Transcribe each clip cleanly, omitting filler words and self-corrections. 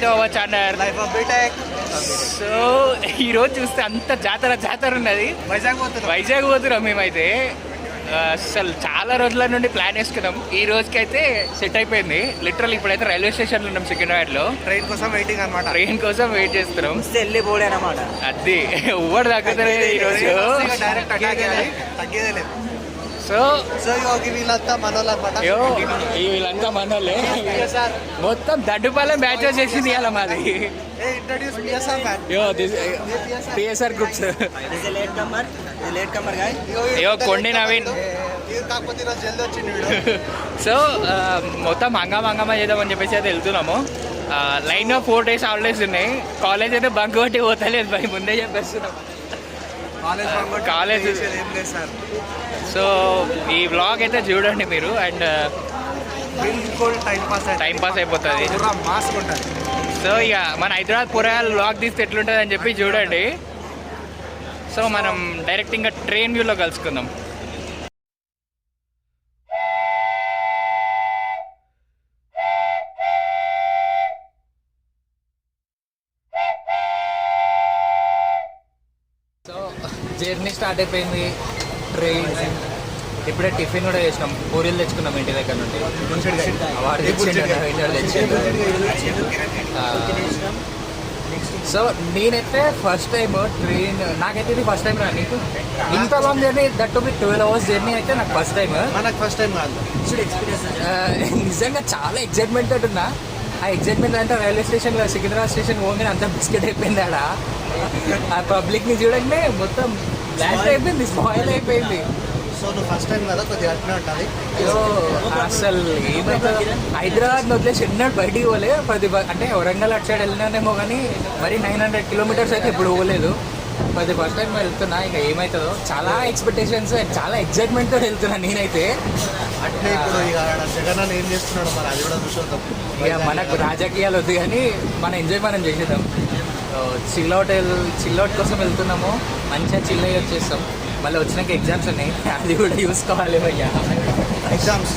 To our channel life of BTech. So ఈరోజు చూస్తే అంత జాతర ఉన్నది. వైజాగ్ పోతున్నాం మేమైతే. అసలు చాలా రోజుల నుండి ప్లాన్ వేసుకున్నాం. ఈ రోజుకి అయితే సెట్ అయిపోయింది. లిటరల్ ఇప్పుడైతే రైల్వే స్టేషన్లో ఉన్నాం సికింద్రాబాద్లో. ట్రైన్ కోసం వెయిటింగ్ అనమాట. ట్రైన్ కోసం వెయిట్ చేస్తున్నాం. వెళ్ళిపోలే అనమాట. అది ఎవరు తగ్గలేదు ఈరోజు. తగ్గేదే లేదు. సో వీళ్ళంతా మనోళ్ళు అనమాట. వీళ్ళంతా మనోళ్ళే. మొత్తం దడ్డుపాలెం బ్యాచ్ వచ్చేసింది ఇవాళ మాది. PSR groups. కొండి నవీన్. సో మొత్తం హంగామా చేద్దామని చెప్పేసి అయితే వెళ్తున్నాము. లైన్లో 4 days హాలిడేస్ ఉన్నాయి. కాలేజ్ అయితే బంక్ కొట్టి పోతలేదు భయ, ముందే చెప్పేస్తున్నాం. కాలేజ్. సో ఈ వ్లాగ్ అయితే చూడండి మీరు. అండ్ టైం పాస్ అయిపోతుంది. సో ఇక మన హైదరాబాద్ పురాయాలు వ్లాగ్ తీస్తే ఎట్లుంటుంది అని చెప్పి చూడండి. సో మనం డైరెక్ట్ ఇంకా ట్రైన్ వ్యూలో కలుసుకుందాం. సో జర్నీ స్టార్ట్ అయిపోయింది. ట్రైన్ ఇప్పుడే టిఫిన్ కూడా చేసినాం. పూరీలు తెచ్చుకున్నాం ఇంటి దగ్గర నుండి. సో నేనైతే ఫస్ట్ టైం ట్రైన్, నాకైతే ఇది ఫస్ట్ టైం రా. నీకు ఇంత long journey, that to be 12 hours journey అయితే నాకు ఫస్ట్ టైం. మనకు ఫస్ట్ టైం కాదు. నిజంగా చాలా ఎక్సైట్మెంట్ ఉన్నా. ఆ ఎక్సైట్మెంట్ అంటే రైల్వే స్టేషన్, సికింద్రాబాద్ స్టేషన్ పోగానే అంతా బిస్కెట్ అయిపోయింది. ఆడ ఆ పబ్లిక్ని చూడండి మొత్తం బ్లాస్ట్ అయిపోయింది, స్పాయిల్ అయిపోయింది. సో నువ్వు ఫస్ట్ టైం కదా, కొద్దిగా అట్నే ఉంటుంది. అసలు ఏమైతే హైదరాబాద్ వదిలేసి ఎన్నడూ బయటికి పోలే. అంటే వరంగల్ అటు సైడ్ వెళ్ళినానేమో కానీ మరి 900 kilometers అయితే ఎప్పుడు పోలేదు. ఫస్ట్ టైం వెళ్తున్నా. ఇంకా ఏమవుతుందో చాలా ఎక్స్పెక్టేషన్స్, చాలా ఎక్సైట్మెంట్తో వెళ్తున్నా నేనైతే. అట్లే ఇప్పుడు ఇక జగన్ ఏం చేస్తున్నాడు మరి అది కూడా చూసేద్దాం. ఇక మనకు రాజకీయాలు వద్దు కానీ మన ఎంజాయ్ మనం చేసేద్దాం. చిల్అవుట్ కోసం వెళ్తున్నాము. మంచిగా చిల్ అయ్యి వచ్చేస్తాం. మళ్ళీ వచ్చినాక ఎగ్జామ్స్ ఉన్నాయి, అది కూడా చూసుకోవాలి భయ్యా. ఎగ్జామ్స్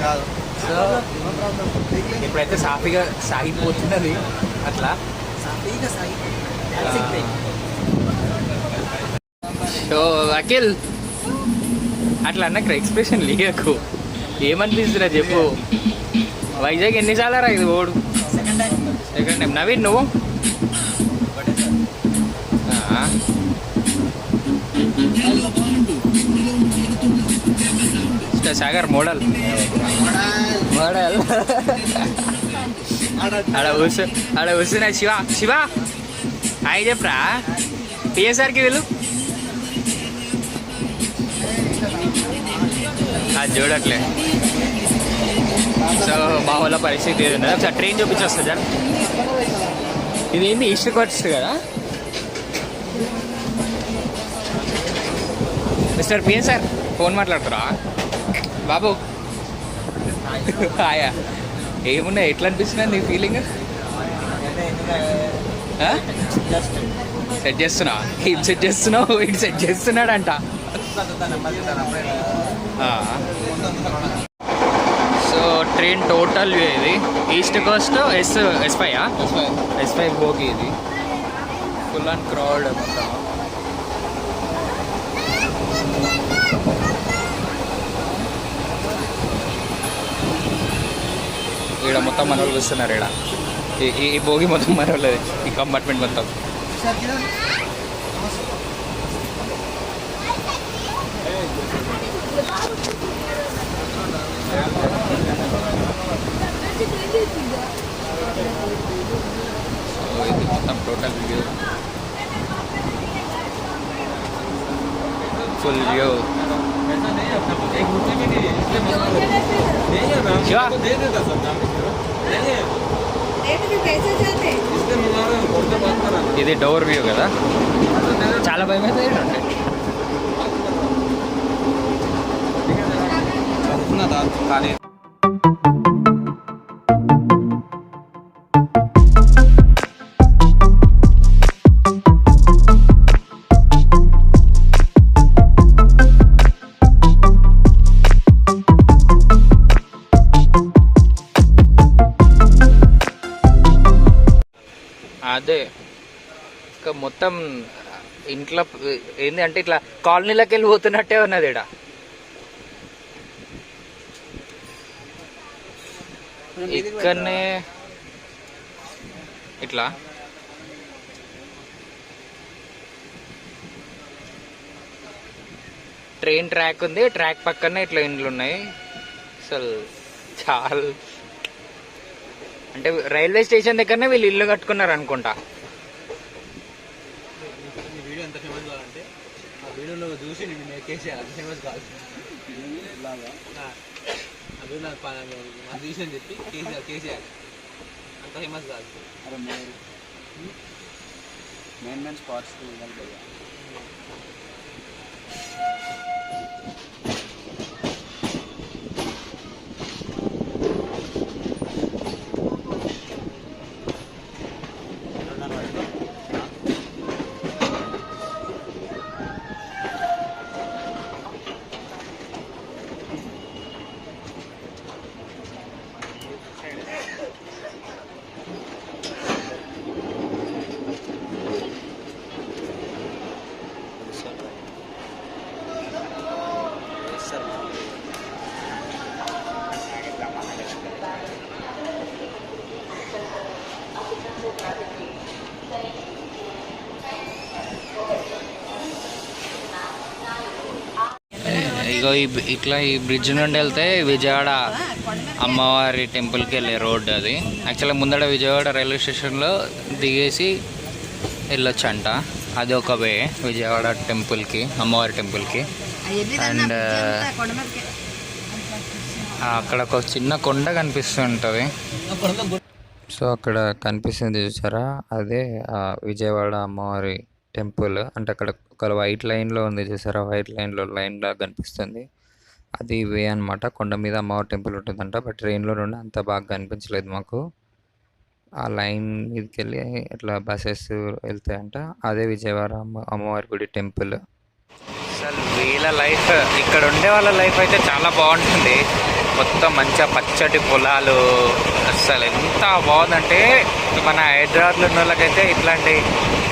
కాదు. సో ఇప్పుడైతే సాఫీగా సాగిపోతున్నది అట్లా. సో అఖిల్ అట్లా అన్నక్కడ ఎక్స్ప్రెషన్ లేకు. ఏమనిపిస్తుందా చెప్పు. వైజాగ్ ఎన్నిసార్లు రా ఇది ఓడు? Second time. నవీన్ నువ్వు? సాగర్ మోడల్ ఆడ కూర్చున్నా. శివ హాయ్ చెప్పరా. పిఎస్ఆర్కి వెళ్ళు. అది చూడట్లే. సో మా వాళ్ళ పరిస్థితి ఏది ఉన్నది ఒకసారి ట్రైన్ చూపించొస్తుంది సార్. ఇది ఏంటి ఈస్ట్ కోస్ట్ కదా. మిస్టర్ పిఎస్ఆర్ ఫోన్ మాట్లాడుతురా బాబు? హాయా. ఏమున్నా, ఎట్లా అనిపిస్తున్నా నీ ఫీలింగ్? సెట్ చేస్తున్నా. ఏం సెట్ చేస్తున్నావు? ఇటు సెట్ చేస్తున్నాడంట. సో ట్రైన్ టోటల్ వ్యూ ఇది. ఈస్ట్ కోస్ట్ S5 బోగి ఇది. ఫుల్ అండ్ క్రౌడ్ మొత్తం. ఇక్కడ మొత్తం మన వాళ్ళు వస్తున్నారు. ఇక్కడ ఈ భోగి మొత్తం మన వాళ్ళది, ఈ కంపార్ట్మెంట్ మొత్తం. ఇది మొత్తం టోటల్ వ్యూ, ఫుల్ వ్యూ. ఇది డోర్ వ్యూ కదా, చాలా భయం అయితే కానీ మొత్తం ఇంట్లో ఏంది అంటే ఇట్లా కాలనీలోకి వెళ్ళి పోతున్నట్టే ఉన్నది ఇక్కడ. ఇక్కడనే ఇట్లా ట్రైన్ ట్రాక్ ఉంది, ట్రాక్ పక్కనే ఇట్లా ఇండ్లు ఉన్నాయి. అసలు చాలా అంటే రైల్వే స్టేషన్ దగ్గరనే వీళ్ళు ఇల్లు కట్టుకున్నారు అనుకుంటా. ఈ వీడియో ఎంత ఫేమస్ కావాలంటే ఆ వీడియోలో చూసి నేను కేసీఆర్ అంత ఫేమస్ కాదు అది నాకు చూసి చెప్పి కేసీఆర్ అంత ఫేమస్ కాదు. అరే మెయిన్ స్పాట్స్ ఇగో ఇట్లా ఈ బ్రిడ్జ్ నుండి వెళ్తే విజయవాడ అమ్మవారి టెంపుల్కి వెళ్ళే రోడ్ అది. యాక్చువల్గా ముందడ విజయవాడ రైల్వే స్టేషన్లో దిగేసి వెళ్ళొచ్చంట. అది ఒక వే విజయవాడ టెంపుల్కి, అమ్మవారి టెంపుల్కి. అండ్ అక్కడ ఒక చిన్న కొండ కనిపిస్తుంటుంది. సో అక్కడ కనిపిస్తుంది చూసారా, అదే విజయవాడ అమ్మవారి టెంపుల్. అంటే అక్కడ ఒక వైట్ లైన్లో ఉంది చూసారా, వైట్ లైన్లా కనిపిస్తుంది. అది వే అనమాట. కొండ మీద అమ్మవారి టెంపుల్ ఉంటుందంట. బట్ ట్రైన్లో నుండి అంత బాగా కనిపించలేదు మాకు. ఆ లైన్ మీదకి వెళ్ళి ఇట్లా బస్సెస్ వెళ్తాయంట. అదే విజయవాడ అమ్మవారి గుడి టెంపుల్. అసలు వీళ్ళ లైఫ్, ఇక్కడ ఉండే వాళ్ళ లైఫ్ అయితే చాలా బాగుంటుంది. మొత్తం మంచిగా పచ్చటి పొలాలు, అసలు ఎంత బాగుందంటే మన హైదరాబాద్లో ఉన్న వాళ్ళకైతే ఇట్లాంటి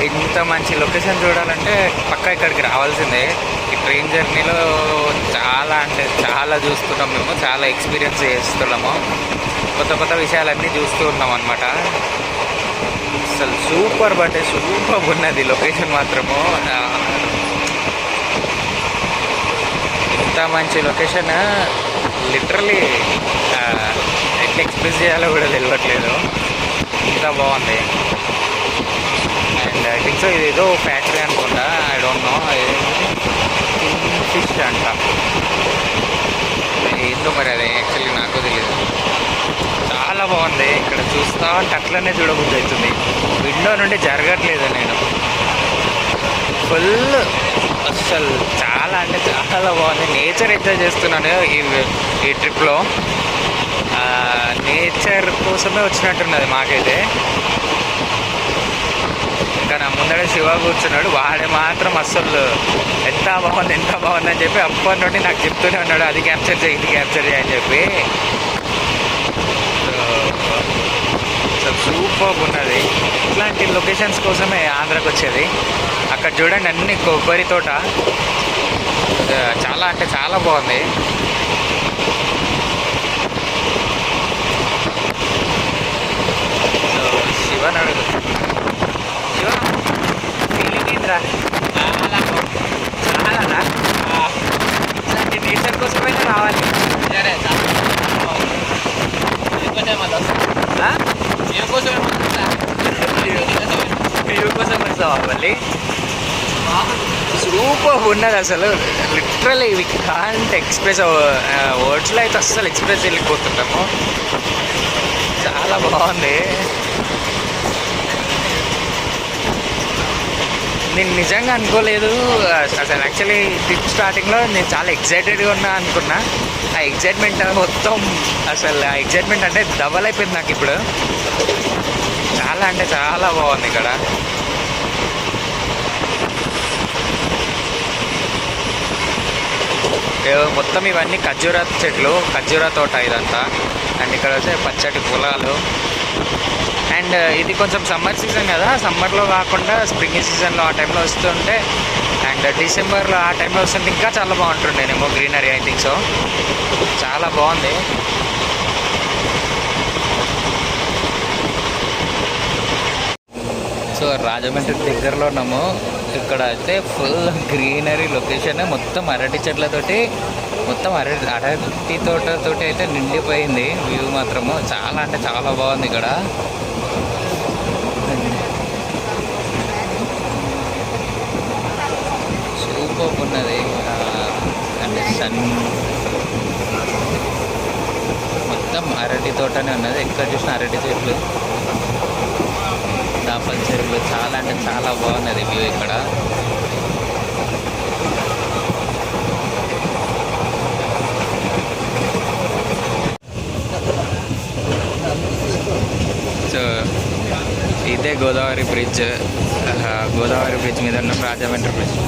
ఇంత మంచి లొకేషన్ చూడాలంటే పక్కా ఇక్కడికి రావాల్సిందే. ఈ ట్రైన్ జర్నీలో చాలా అంటే చాలా చూస్తున్నాం మేము, చాలా ఎక్స్పీరియన్స్ చేస్తున్నాము. కొత్త కొత్త విషయాలన్నీ చూస్తూ ఉన్నాం అనమాట. అసలు సూపర్ అంటే సూపర్ ఉన్నది లొకేషన్ మాత్రము. ఇంత మంచి లొకేషన్ లిటరలీ ఎట్లా ఎక్స్ప్రెస్ చేయాలో కూడా తెలియట్లేదు, ఇంత బాగుంది. అండ్ ఐ థింక్ సో ఇది ఏదో ఫ్యాక్టరీ అనుకుంటా, ఐ డోంట్ నో, ఫిష్ అంట. ఏందో మరి అది యాక్చువల్లీ నాకు తెలియదు. చాలా బాగుంది. ఇక్కడ చూస్తా అంటే అట్లనే చూడబుద్ధి అవుతుంది. విండో నుండి జరగట్లేదు నేను. ఫుల్ అసలు చాలా అంటే చాలా బాగుంది. నేచర్ ఎంజాయ్ చేస్తున్నాను ఈ ట్రిప్లో. నేచర్ కోసమే వచ్చినట్టున్నది మాకైతే. ఇంకా నా ముందర శివ కూర్చున్నాడు, వాడే మాత్రం అస్సలు ఎంత బాగుంది అని చెప్పి అప్పటి నుండి నాకు చెప్తూనే ఉన్నాడు, అది క్యాప్చర్ చేయి ఇది క్యాప్చర్ చేయి అని చెప్పి. సో సూపర్ ఉన్నది. ఇట్లాంటి లొకేషన్స్ కోసమే ఆంధ్రాకి వచ్చేది. అక్కడ చూడండి అన్ని కొబ్బరి తోట, చాలా అంటే చాలా బాగుంది. శివ అడుగు, శివ ఫీలింగ్ ఏంద్రా? చాలానా? ఇట్లాంటి నేచర్ కోసమైనా రావాలి. వ్యూ కోసం వస్తావా మళ్ళీ? సూపర్ ఉన్నది అసలు. లిటరలీ వి కాంట్ ఎక్స్ప్రెస్, వర్డ్స్లో అయితే అస్సలు ఎక్స్ప్రెస్ వెళ్ళిపోతుంటాము. చాలా బాగుంది. నేను నిజంగా అనుకోలేదు అసలు. యాక్చువల్లీ ట్రిప్ స్టార్టింగ్లో నేను చాలా ఎక్సైటెడ్గా ఉన్నా అనుకున్నా. ఆ ఎక్సైట్మెంట్ మొత్తం అసలు ఆ ఎక్సైట్మెంట్ అంటే డబల్ అయిపోయింది నాకు ఇప్పుడు. చాలా అంటే చాలా బాగుంది ఇక్కడ. మొత్తం ఇవన్నీ ఖర్జూరా చెట్లు, ఖర్జూరా తోట ఇదంతా. అండ్ ఇక్కడ వచ్చే పచ్చటి పొలాలు. అండ్ ఇది కొంచెం సమ్మర్ సీజన్ కదా, సమ్మర్లో కాకుండా స్ప్రింగ్ సీజన్లో ఆ టైంలో వస్తుంటే అండ్ డిసెంబర్లో ఆ టైంలో వస్తుంటే ఇంకా చాలా బాగుంటుండేనేమో గ్రీనరీ. I think so. చాలా బాగుంది. సో రాజమండ్రి దగ్గరలో ఉన్నాము. ఇక్కడ అయితే ఫుల్ గ్రీనరీ లొకేషన్, మొత్తం అరటి చెట్లతోటి, మొత్తం అరటి తోటతోటి అయితే నిండిపోయింది. వ్యూ మాత్రము చాలా అంటే చాలా బాగుంది ఇక్కడ. సూపర్ ఉన్నది. అంటే మొత్తం అరటి తోటనే ఉన్నది, ఎక్కడ చూసిన అరటి చెట్లు, దాపల చెరువులు. చాలా అంటే చాలా బాగున్నది వ్యూ ఇక్కడ. సో ఇదే గోదావరి బ్రిడ్జ్. గోదావరి బ్రిడ్జ్ మీద ఉన్న రాజమండ్రి బ్రిడ్జ్.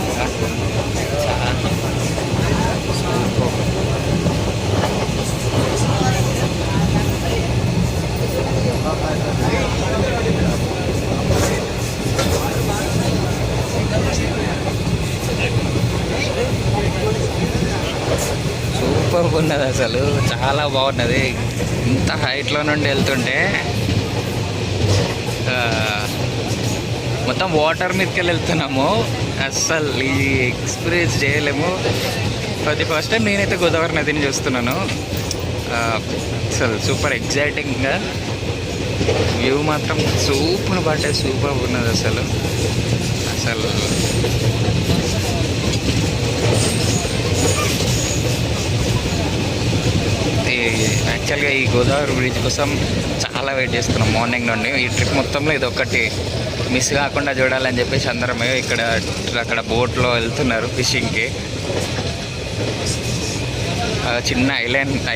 సూపర్ ఉన్నది అసలు, చాలా బాగున్నది. ఇంత హైట్లో నుండి వెళ్తుంటే మొత్తం వాటర్ మీదకి వెళ్తున్నాము. అస్సలు ఇది ఎక్స్పీరియన్స్ చేయలేము. ఫస్ట్ టైం నేనైతే గోదావరి నదిని చూస్తున్నాను. అసలు సూపర్ ఎగ్జైటింగ్గా వ్యూ మాత్రం సూపర్ పట్టే సూపర్ ఉన్నది అసలు. యాక్చువల్గా ఈ గోదావరి బ్రిడ్జ్ కోసం చాలా వెయిట్ చేస్తున్నాం మార్నింగ్ నుండి. ఈ ట్రిప్ మొత్తంలో ఇది ఒక్కటి మిస్ కాకుండా చూడాలని చెప్పేసి అందరమే అక్కడ బోట్లో వెళ్తున్నారు ఫిషింగ్కి. చిన్న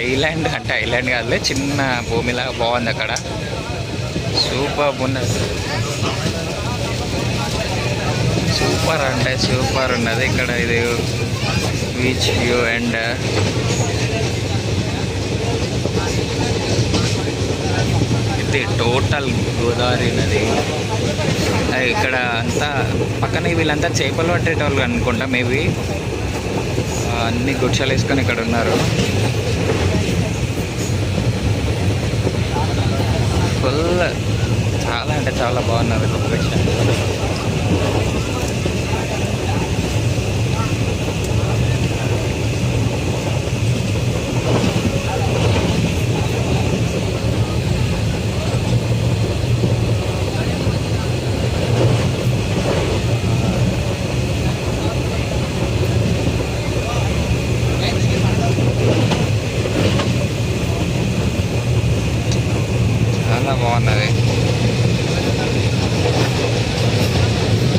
ఐలాండ్ అంటే ఐలాండ్ కాదులే, చిన్న భూమిలాగా బాగుంది అక్కడ. సూపర్ ఉన్నది, సూపర్ అంటే సూపర్ ఉన్నది ఇక్కడ. ఇది బీచ్ వ్యూ అండ్ ఇది టోటల్ గోదావరి నది. ఇక్కడ అంతా పక్కన వీళ్ళంతా చేపలు పట్టేటోళ్ళు అనుకుంటా మేబీ. అన్ని గుడ్సలు వేసుకొని ఇక్కడ ఉన్నారు. ఫుల్ చాలా అంటే చాలా బాగున్నారు లొకేషన్. చాలా బాగున్నది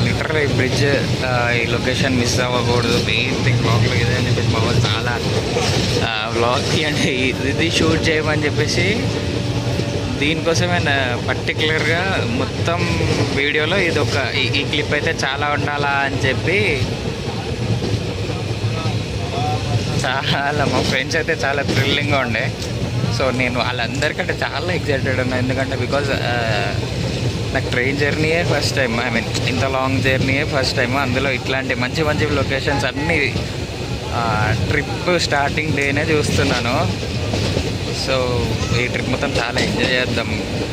లిటరల్. ఈ బ్రిడ్జ్ ఈ లొకేషన్ మిస్ అవ్వకూడదు. మెయిన్ థింగ్ బ్లాగ్లో ఇదే అని చెప్పేసి మా వాళ్ళు చాలా బ్లాగ్కి అంటే ఇది షూట్ చేయమని చెప్పేసి దీనికోసమే పర్టికులర్గా మొత్తం వీడియోలో ఇది ఒక ఈ క్లిప్ అయితే చాలా ఉండాలా అని చెప్పి చాలా మా ఫ్రెండ్స్ అయితే చాలా థ్రిల్లింగ్గా ఉండే. సో నేను వాళ్ళందరికంటే చాలా ఎక్సైటెడ్ ఉన్నా, ఎందుకంటే బికాజ్ నాకు ట్రైన్ జర్నీయే ఫస్ట్ టైం. ఐ మీన్ ఇంత లాంగ్ జర్నీయే ఫస్ట్ టైం. అందులో ఇట్లాంటి మంచి మంచి లొకేషన్స్ అన్నీ ట్రిప్ స్టార్టింగ్ డేనే చూస్తున్నాను. సో ఈ ట్రిప్ మొత్తం చాలా ఎంజాయ్ చేద్దాం,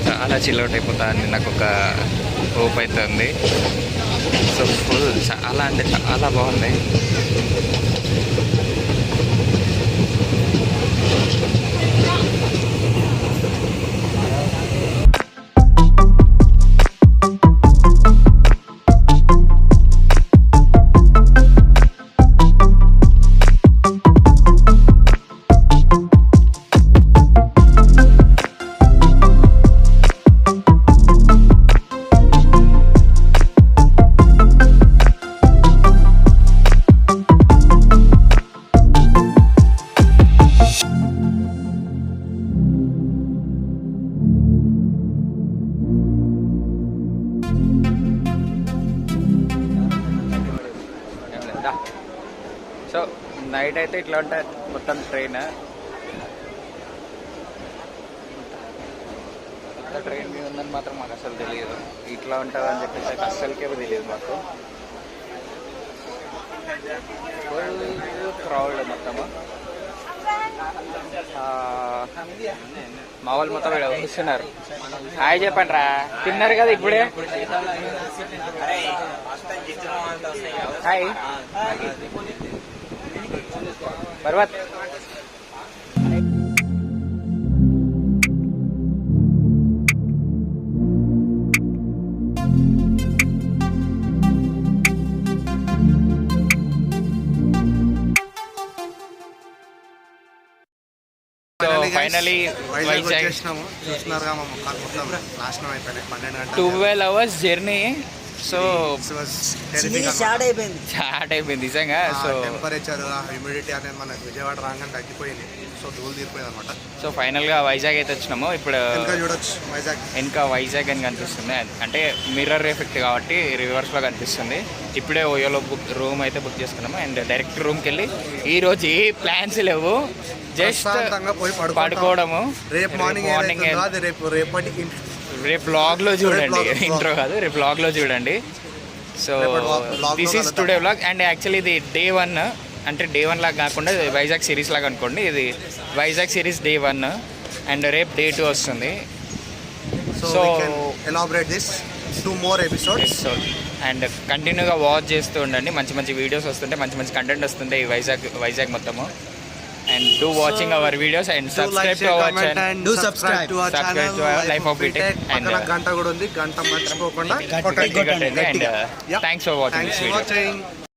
చాలా చిల్ అవుట్ అయిపోతా అని నాకు ఒక హోప్ అవుతుంది. సో ఫుల్ చాలా అంటే చాలా బాగుంది. సో నైట్ అయితే ఇట్లా ఉంటుంది మొత్తం ట్రైన్. ట్రైన్ మీద ఉందని మాత్రం మాకు అసలు తెలియదు. ఇట్లా ఉంటుందని చెప్పేసి అయితే అస్సలకే తెలియదు మాకు. క్రౌడ్ మొత్తము మా వాళ్ళు మొత్తం వస్తున్నారు. హాయ్ చెప్పండి రా, తిన్నారు కదా ఇప్పుడే. హాయ్ పర్వత్. ఫైనలీ వైజాగ్ చూస్తున్నారుగా మా ముఖాలు మొత్తం నాశనం అయిపోయినాయి. 12 గంటలు 12 hours జర్నీ. సో స్టార్ట్ అయిపోయింది నిజంగా. సో టెంపరేచర్ హ్యూమిడిటీ అనేది మనకు విజయవాడ రాగానే తగ్గిపోయింది. సో ధూళి తీరిపోయింది అనమాట. సో ఫైనల్గా వైజాగ్ అయితే వచ్చినాము. ఇప్పుడు ఇంకా చూడొచ్చు వైజాగ్, ఇంకా వైజాగ్ అని కనిపిస్తుంది. అంటే మిర్రర్ ఎఫెక్ట్ కాబట్టి రివర్స్లో కనిపిస్తుంది. ఇప్పుడే ఓయోలో రూమ్ అయితే బుక్ చేసుకున్నాము. అండ్ డైరెక్ట్ రూమ్కి వెళ్ళి ఈరోజు ఏ ప్లాన్స్ లేవు, జస్ట్ పోయి పడుకోవడము. రేపు మార్నింగ్ రేపటికి రేపు బ్లాగ్లో చూడండి, ఇంట్రో కాదు, రేపు బ్లాగ్లో చూడండి. So this is today blog. And actually ఇది డే 1, అంటే డే 1 లాగా కాకుండా వైజాగ్ సిరీస్ లాగా అనుకోండి. ఇది వైజాగ్ సిరీస్ డే 1 అండ్ రేపు డే 2 వస్తుంది. So elaborate this 2 more episodes. And కంటిన్యూగా వాచ్ చేస్తూ ఉండండి. మంచి మంచి వీడియోస్ వస్తుంటాయి, మంచి మంచి కంటెంట్ వస్తుంది ఈ వైజాగ్ మొత్తము. And do watching our videos and subscribe to our channel. Do subscribe to our channel, to our Life of BTech. And గంట కూడా ఉంది, గంట మర్చిపోకుండా and thanks for watching this video.